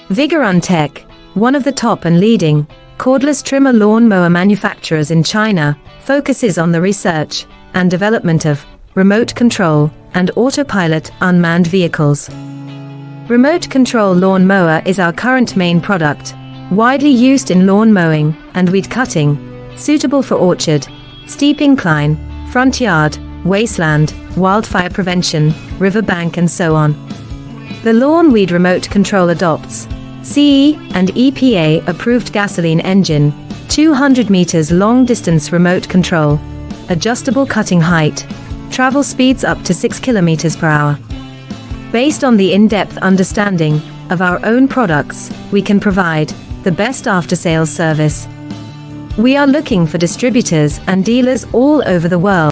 Vigorun-Tech, one of the top and leading cordless trimmer lawnmower manufacturers in China, focuses on the research and development of remote control and autopilot unmanned vehicles. Remote control lawnmower is our current main product, widely used in lawn mowing and weed cutting, suitable for orchard, steep incline, front yard, wasteland, wildfire prevention, riverbank and so on. The lawn weed remote control adopts CE and EPA approved gasoline engine, 200 meters long distance remote control, adjustable cutting height, travel speeds up to 6 kilometers per hour. Based on the in-depth understanding of our own products, we can provide the best after-sales service. We are looking for distributors and dealers all over the world.